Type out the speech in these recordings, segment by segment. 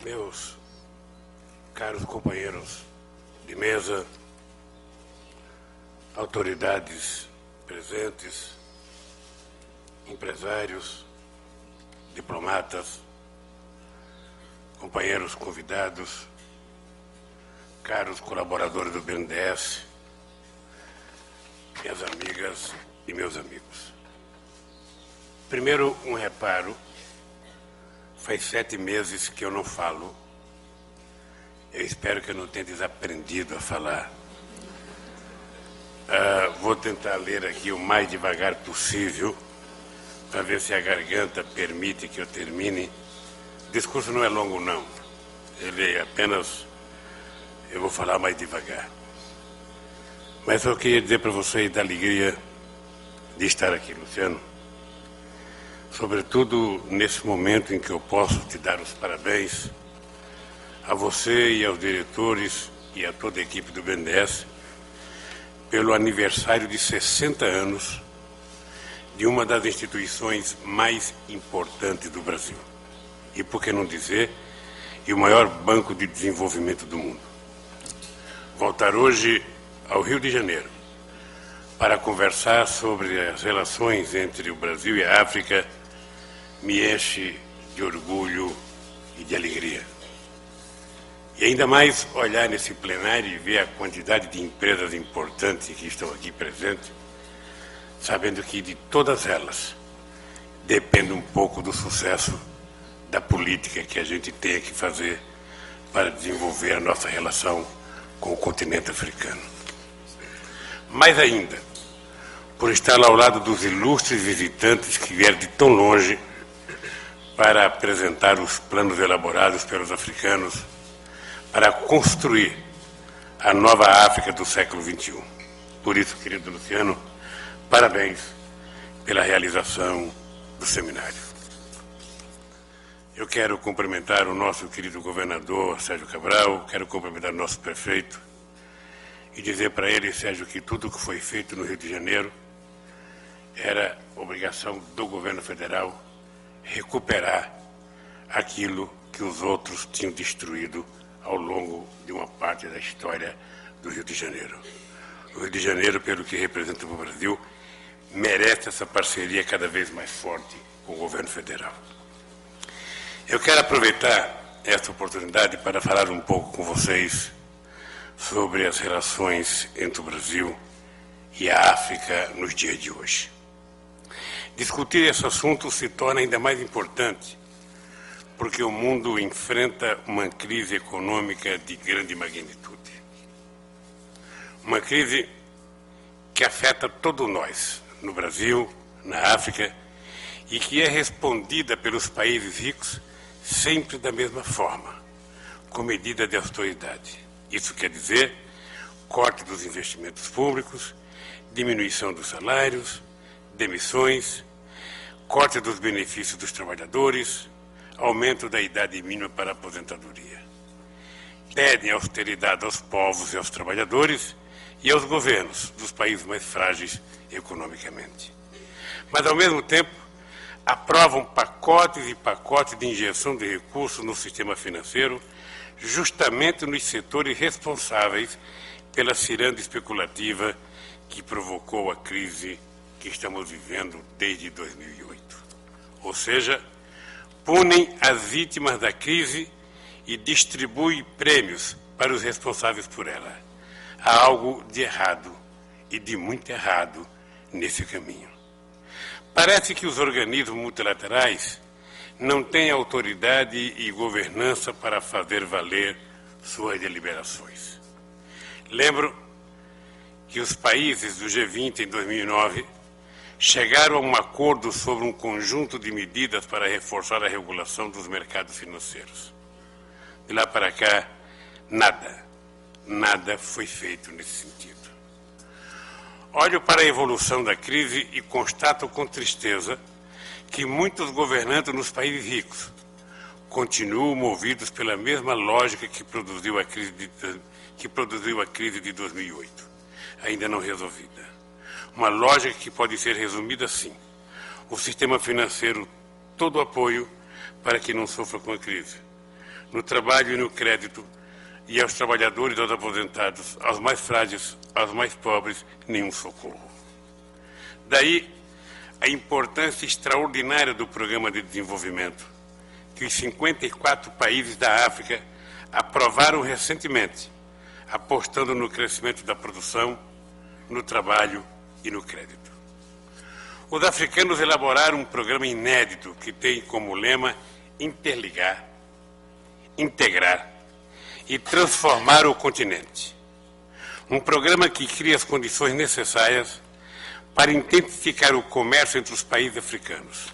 Meus caros companheiros de mesa, autoridades presentes, empresários, diplomatas, companheiros convidados, caros colaboradores do BNDES, minhas amigas e meus amigos. Primeiro, um reparo. Faz 7 meses que eu não falo. Eu espero que eu não tenha desaprendido a falar. Vou tentar ler aqui o mais devagar possível, para ver se a garganta permite que eu termine. O discurso não é longo, não. Ele é apenas... Eu vou falar mais devagar. Mas eu queria dizer para vocês da alegria de estar aqui, Luciano. Sobretudo nesse momento em que eu posso te dar os parabéns a você e aos diretores e a toda a equipe do BNDES pelo aniversário de 60 anos de uma das instituições mais importantes do Brasil. E, por que não dizer, e o maior banco de desenvolvimento do mundo. Voltar hoje ao Rio de Janeiro para conversar sobre as relações entre o Brasil e a África me enche de orgulho e de alegria. E ainda mais olhar nesse plenário e ver a quantidade de empresas importantes que estão aqui presentes, sabendo que de todas elas depende um pouco do sucesso da política que a gente tem que fazer para desenvolver a nossa relação com o continente africano. Mais ainda, por estar ao lado dos ilustres visitantes que vieram de tão longe para apresentar os planos elaborados pelos africanos para construir a nova África do século XXI. Por isso, querido Luciano, parabéns pela realização do seminário. Eu quero cumprimentar o nosso querido governador Sérgio Cabral, quero cumprimentar o nosso prefeito e dizer para ele, Sérgio, que tudo que foi feito no Rio de Janeiro era obrigação do governo federal recuperar aquilo que os outros tinham destruído ao longo de uma parte da história do Rio de Janeiro. O Rio de Janeiro, pelo que representa o Brasil, merece essa parceria cada vez mais forte com o governo federal. Eu quero aproveitar esta oportunidade para falar um pouco com vocês sobre as relações entre o Brasil e a África nos dias de hoje. Discutir esse assunto se torna ainda mais importante porque o mundo enfrenta uma crise econômica de grande magnitude. Uma crise que afeta todos nós, no Brasil, na África, e que é respondida pelos países ricos sempre da mesma forma, com medida de austeridade. Isso quer dizer corte dos investimentos públicos, diminuição dos salários, demissões, corte dos benefícios dos trabalhadores, aumento da idade mínima para a aposentadoria. Pedem austeridade aos povos e aos trabalhadores e aos governos dos países mais frágeis economicamente. Mas, ao mesmo tempo, aprovam pacotes e pacotes de injeção de recursos no sistema financeiro, justamente nos setores responsáveis pela ciranda especulativa que provocou a crise que estamos vivendo desde 2008. Ou seja, punem as vítimas da crise e distribuem prêmios para os responsáveis por ela. Há algo de errado e de muito errado nesse caminho. Parece que os organismos multilaterais não têm autoridade e governança para fazer valer suas deliberações. Lembro que os países do G20 em 2009 chegaram a um acordo sobre um conjunto de medidas para reforçar a regulação dos mercados financeiros. De lá para cá, nada foi feito nesse sentido. Olho para a evolução da crise e constato com tristeza que muitos governantes nos países ricos continuam movidos pela mesma lógica que produziu a crise de 2008, ainda não resolvida. Uma lógica que pode ser resumida assim: o sistema financeiro todo o apoio para que não sofra com a crise. no trabalho e no crédito, e aos trabalhadores e aos aposentados, aos mais frágeis, aos mais pobres, nenhum socorro. Daí a importância extraordinária do Programa de Desenvolvimento, que os 54 países da África aprovaram recentemente, apostando no crescimento da produção, no trabalho e no crédito. Os africanos elaboraram um programa inédito que tem como lema interligar, integrar e transformar o continente. Um programa que cria as condições necessárias para intensificar o comércio entre os países africanos.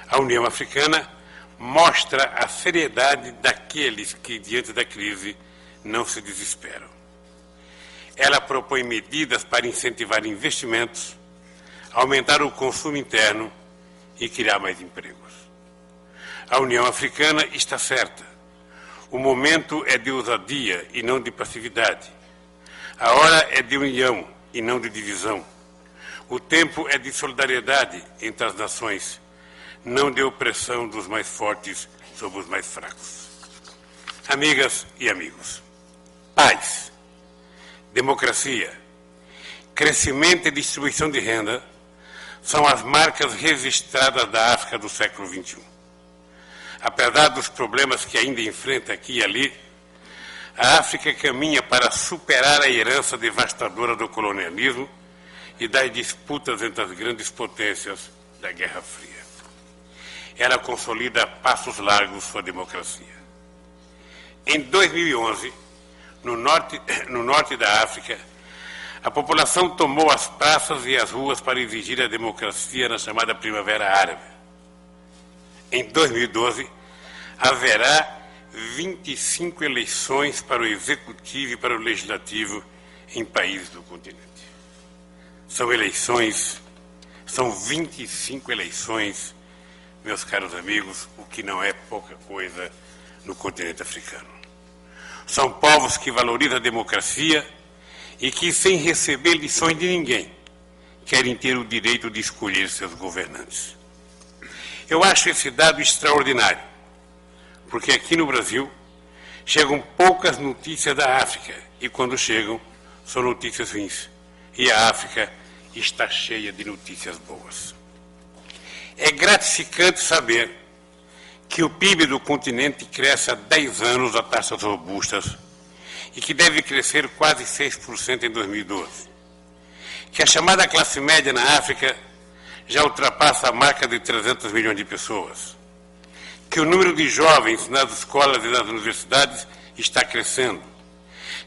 A União Africana mostra a seriedade daqueles que, diante da crise, não se desesperam. Ela propõe medidas para incentivar investimentos, aumentar o consumo interno e criar mais empregos. A União Africana está certa. O momento é de ousadia e não de passividade. A hora é de união e não de divisão. O tempo é de solidariedade entre as nações, não de opressão dos mais fortes sobre os mais fracos. Amigas e amigos, paz, democracia, crescimento e distribuição de renda são as marcas registradas da África do século XXI. Apesar dos problemas que ainda enfrenta aqui e ali, a África caminha para superar a herança devastadora do colonialismo e das disputas entre as grandes potências da Guerra Fria. Ela consolida a passos largos sua democracia. Em 2011, no norte da África, a população tomou as praças e as ruas para exigir a democracia na chamada Primavera Árabe. Em 2012, haverá 25 eleições para o Executivo e para o Legislativo em países do continente. São 25 eleições, meus caros amigos, o que não é pouca coisa no continente africano. São povos que valorizam a democracia e que, sem receber lições de ninguém, querem ter o direito de escolher seus governantes. Eu acho esse dado extraordinário, porque aqui no Brasil chegam poucas notícias da África e, quando chegam, são notícias ruins. E a África está cheia de notícias boas. É gratificante saber que o PIB do continente cresce há 10 anos a taxas robustas e que deve crescer quase 6% em 2012. Que a chamada classe média na África já ultrapassa a marca de 300 milhões de pessoas. Que o número de jovens nas escolas e nas universidades está crescendo.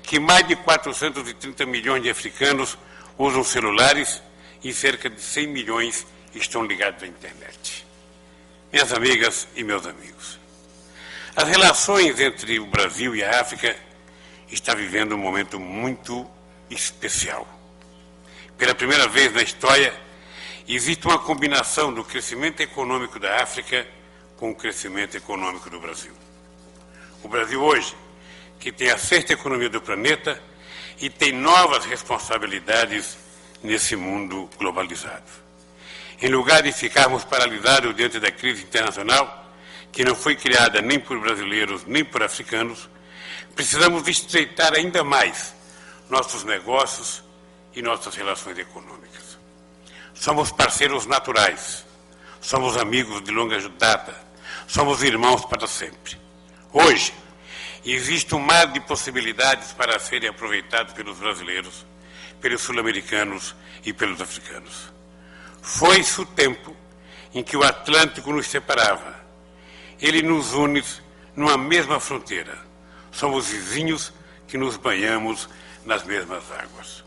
Que mais de 430 milhões de africanos usam celulares e cerca de 100 milhões estão ligados à internet. Minhas amigas e meus amigos, as relações entre o Brasil e a África estão vivendo um momento muito especial. Pela primeira vez na história, existe uma combinação do crescimento econômico da África com o crescimento econômico do Brasil. O Brasil hoje, que tem a sexta economia do planeta e tem novas responsabilidades nesse mundo globalizado. Em lugar de ficarmos paralisados diante da crise internacional, que não foi criada nem por brasileiros nem por africanos, precisamos estreitar ainda mais nossos negócios e nossas relações econômicas. Somos parceiros naturais, somos amigos de longa data, somos irmãos para sempre. Hoje, existe um mar de possibilidades para serem aproveitados pelos brasileiros, pelos sul-americanos e pelos africanos. Foi-se o tempo em que o Atlântico nos separava. Ele nos une numa mesma fronteira. Somos vizinhos que nos banhamos nas mesmas águas.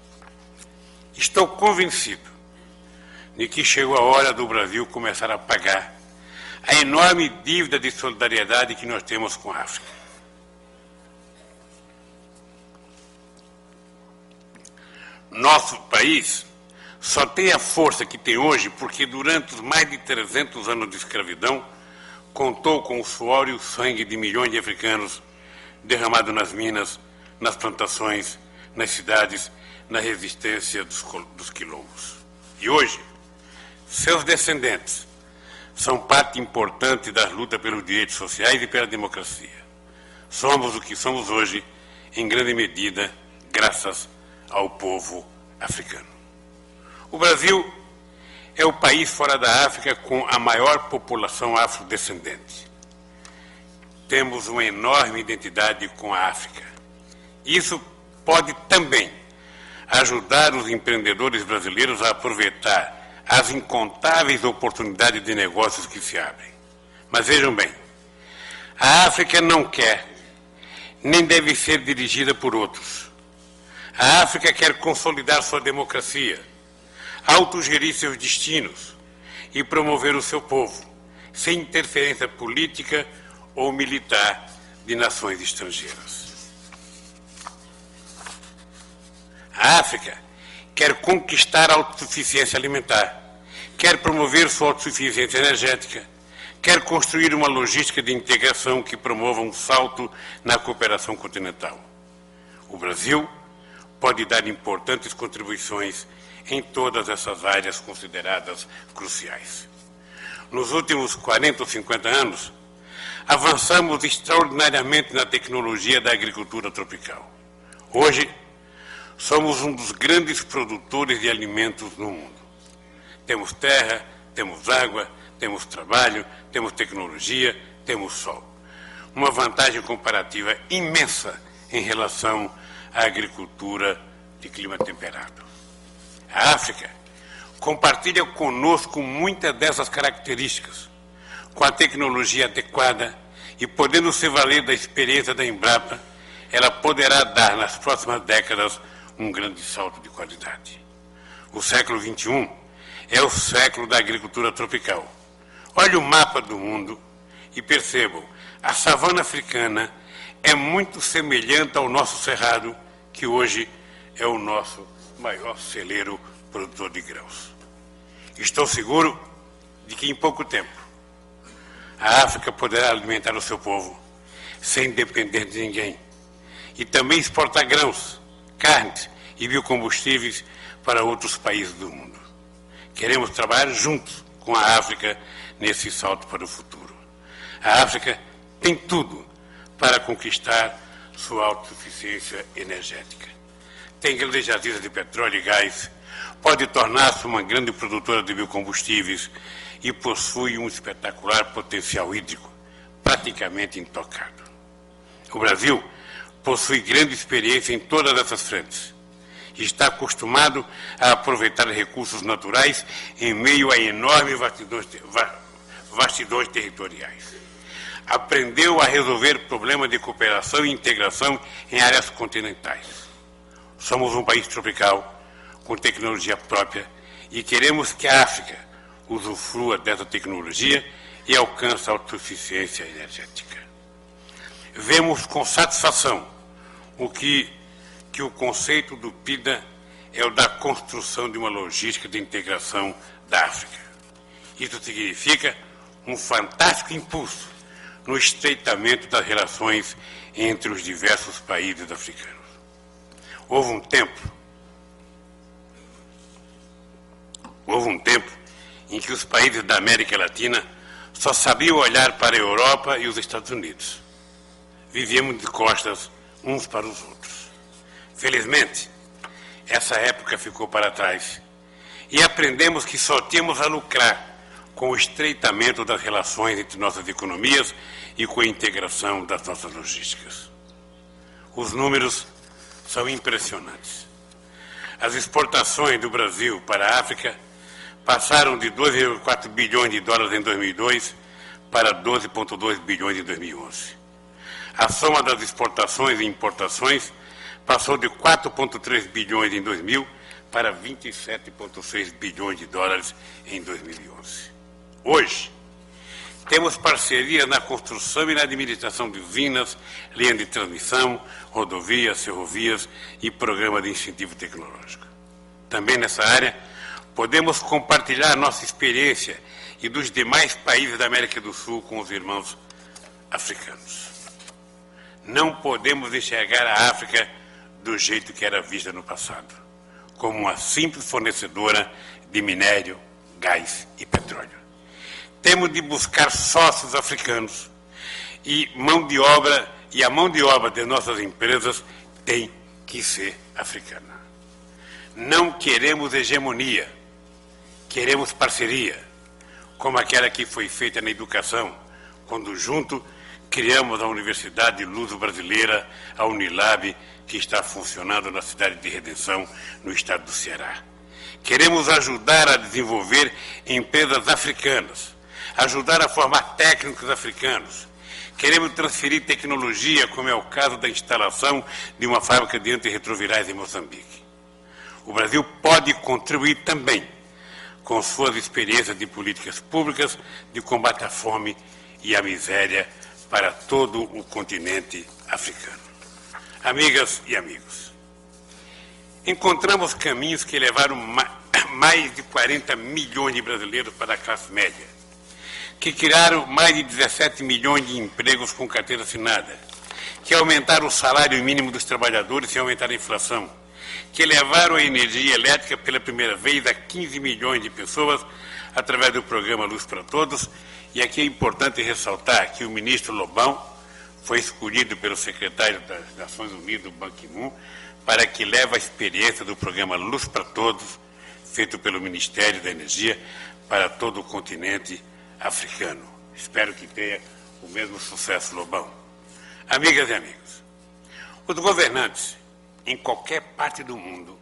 Estou convencido de que chegou a hora do Brasil começar a pagar a enorme dívida de solidariedade que nós temos com a África. Nosso país só tem a força que tem hoje porque durante os mais de 300 anos de escravidão contou com o suor e o sangue de milhões de africanos derramados nas minas, nas plantações, nas cidades, na resistência dos quilombos. E hoje, seus descendentes são parte importante das lutas pelos direitos sociais e pela democracia. Somos o que somos hoje, em grande medida, graças ao povo africano. O Brasil é o país fora da África com a maior população afrodescendente. Temos uma enorme identidade com a África. Isso pode também ajudar os empreendedores brasileiros a aproveitar as incontáveis oportunidades de negócios que se abrem. Mas vejam bem, a África não quer, nem deve ser dirigida por outros. A África quer consolidar sua democracia, autogerir seus destinos e promover o seu povo, sem interferência política ou militar de nações estrangeiras. A África quer conquistar a autossuficiência alimentar, quer promover sua autossuficiência energética, quer construir uma logística de integração que promova um salto na cooperação continental. O Brasil pode dar importantes contribuições em todas essas áreas consideradas cruciais. Nos últimos 40 ou 50 anos, avançamos extraordinariamente na tecnologia da agricultura tropical. Hoje, somos um dos grandes produtores de alimentos no mundo. Temos terra, temos água, temos trabalho, temos tecnologia, temos sol. Uma vantagem comparativa imensa em relação à agricultura de clima temperado. A África compartilha conosco muitas dessas características, com a tecnologia adequada e podendo se valer da experiência da Embrapa, ela poderá dar nas próximas décadas um grande salto de qualidade. O século XXI é o século da agricultura tropical. Olhe o mapa do mundo e percebam, a savana africana é muito semelhante ao nosso cerrado, que hoje é o nosso maior celeiro produtor de grãos. Estou seguro de que em pouco tempo a África poderá alimentar o seu povo sem depender de ninguém e também exportar grãos, carnes e biocombustíveis para outros países do mundo. Queremos trabalhar juntos com a África nesse salto para o futuro. A África tem tudo para conquistar sua autossuficiência energética. Tem grandes jazidas de petróleo e gás, pode tornar-se uma grande produtora de biocombustíveis e possui um espetacular potencial hídrico, praticamente intocado. O Brasil possui grande experiência em todas essas frentes. Está acostumado a aproveitar recursos naturais em meio a enormes vastidões territoriais. Aprendeu a resolver problemas de cooperação e integração em áreas continentais. Somos um país tropical, com tecnologia própria, e queremos que a África usufrua dessa tecnologia e alcance a autossuficiência energética. Vemos com satisfação que o conceito do PIDA é o da construção de uma logística de integração da África. Isso significa um fantástico impulso no estreitamento das relações entre os diversos países africanos. Houve um tempo em que os países da América Latina só sabiam olhar para a Europa e os Estados Unidos. Vivíamos de costas uns para os outros. Felizmente, essa época ficou para trás e aprendemos que só tínhamos a lucrar com o estreitamento das relações entre nossas economias e com a integração das nossas logísticas. Os números são impressionantes. As exportações do Brasil para a África passaram de 2,4 bilhões de dólares em 2002 para 12,2 bilhões em 2011. A soma das exportações e importações passou de 4,3 bilhões em 2000 para 27,6 bilhões de dólares em 2011. Hoje, temos parcerias na construção e na administração de usinas, linhas de transmissão, rodovias, ferrovias e programa de incentivo tecnológico. Também nessa área, podemos compartilhar nossa experiência e dos demais países da América do Sul com os irmãos africanos. Não podemos enxergar a África do jeito que era vista no passado, como uma simples fornecedora de minério, gás e petróleo. Temos de buscar sócios africanos e mão de obra e a mão de obra de nossas empresas tem que ser africana. Não queremos hegemonia, queremos parceria, como aquela que foi feita na educação, quando junto criamos a Universidade Luso-Brasileira, a Unilab, que está funcionando na cidade de Redenção, no estado do Ceará. Queremos ajudar a desenvolver empresas africanas, ajudar a formar técnicos africanos. Queremos transferir tecnologia, como é o caso da instalação de uma fábrica de antirretrovirais em Moçambique. O Brasil pode contribuir também com suas experiências de políticas públicas de combate à fome e à miséria para todo o continente africano. Amigas e amigos, encontramos caminhos que levaram mais de 40 milhões de brasileiros para a classe média, que criaram mais de 17 milhões de empregos com carteira assinada, que aumentaram o salário mínimo dos trabalhadores sem aumentar a inflação, que levaram a energia elétrica pela primeira vez a 15 milhões de pessoas através do programa Luz para Todos. E aqui é importante ressaltar que o ministro Lobão foi escolhido pelo secretário das Nações Unidas, Ban Ki-moon, para que leve a experiência do programa Luz para Todos, feito pelo Ministério da Energia, para todo o continente africano. Espero que tenha o mesmo sucesso, Lobão. Amigas e amigos, os governantes, em qualquer parte do mundo,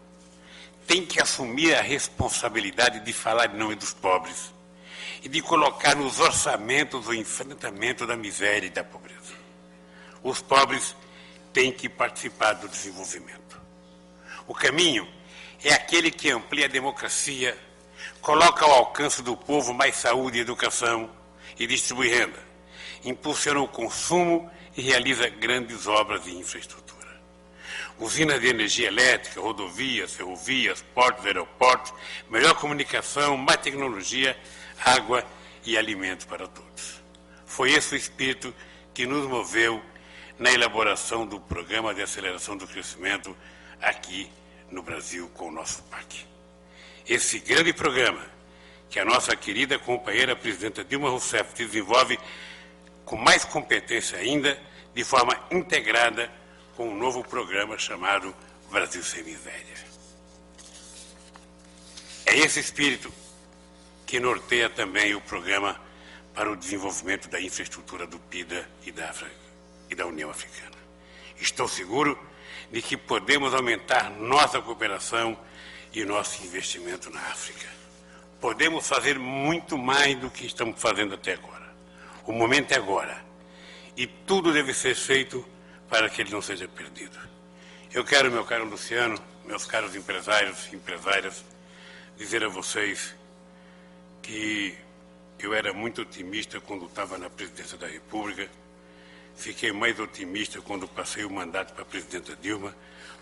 têm que assumir a responsabilidade de falar em nome dos pobres e de colocar nos orçamentos o enfrentamento da miséria e da pobreza. Os pobres têm que participar do desenvolvimento. O caminho é aquele que amplia a democracia, coloca ao alcance do povo mais saúde e educação e distribui renda, impulsiona o consumo e realiza grandes obras de infraestrutura. Usinas de energia elétrica, rodovias, ferrovias, portos, aeroportos, melhor comunicação, mais tecnologia, água e alimento para todos. Foi esse o espírito que nos moveu na elaboração do Programa de Aceleração do Crescimento aqui no Brasil com o nosso PAC. Esse grande programa que a nossa querida companheira presidenta Dilma Rousseff desenvolve com mais competência ainda, de forma integrada com um novo programa chamado Brasil Sem Miséria. É esse espírito que norteia também o programa para o desenvolvimento da infraestrutura do PIDA e da União Africana. Estou seguro de que podemos aumentar nossa cooperação e nosso investimento na África. Podemos fazer muito mais do que estamos fazendo até agora. O momento é agora. E tudo deve ser feito para que ele não seja perdido. Eu quero, meu caro Luciano, meus caros empresários e empresárias, dizer a vocês que eu era muito otimista quando estava na presidência da República, fiquei mais otimista quando passei o mandato para a presidenta Dilma,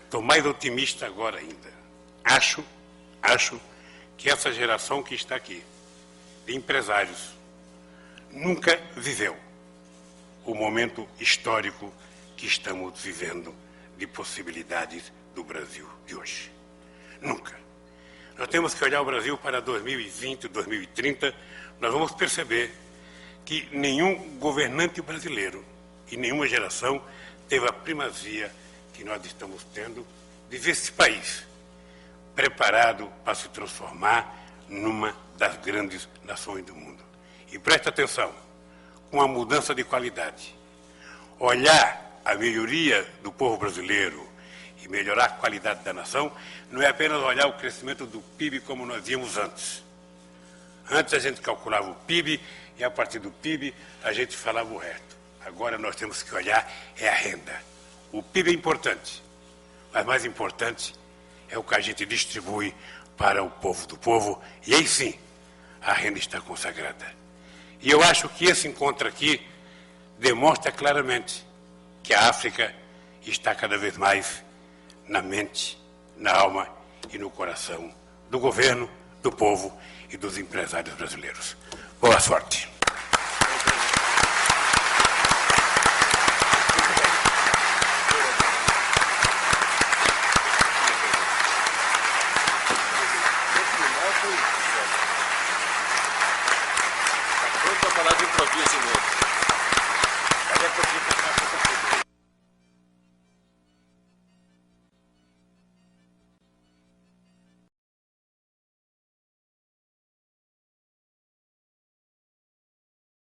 estou mais otimista agora ainda. Acho que essa geração que está aqui, de empresários, nunca viveu o momento histórico que estamos vivendo de possibilidades do Brasil de hoje. Nunca. Nós temos que olhar o Brasil para 2020, 2030, nós vamos perceber que nenhum governante brasileiro e nenhuma geração teve a primazia que nós estamos tendo de ver esse país preparado para se transformar numa das grandes nações do mundo. E presta atenção, com a mudança de qualidade, olhar a melhoria do povo brasileiro e melhorar a qualidade da nação não é apenas olhar o crescimento do PIB como nós víamos antes. Antes a gente calculava o PIB e a partir do PIB a gente falava o resto. Agora nós temos que olhar a renda. O PIB é importante, mas mais importante é o que a gente distribui para o povo do povo, e aí sim a renda está consagrada. E eu acho que esse encontro aqui demonstra claramente que a África está cada vez mais na mente, na alma e no coração do governo, do povo e dos empresários brasileiros. Boa sorte.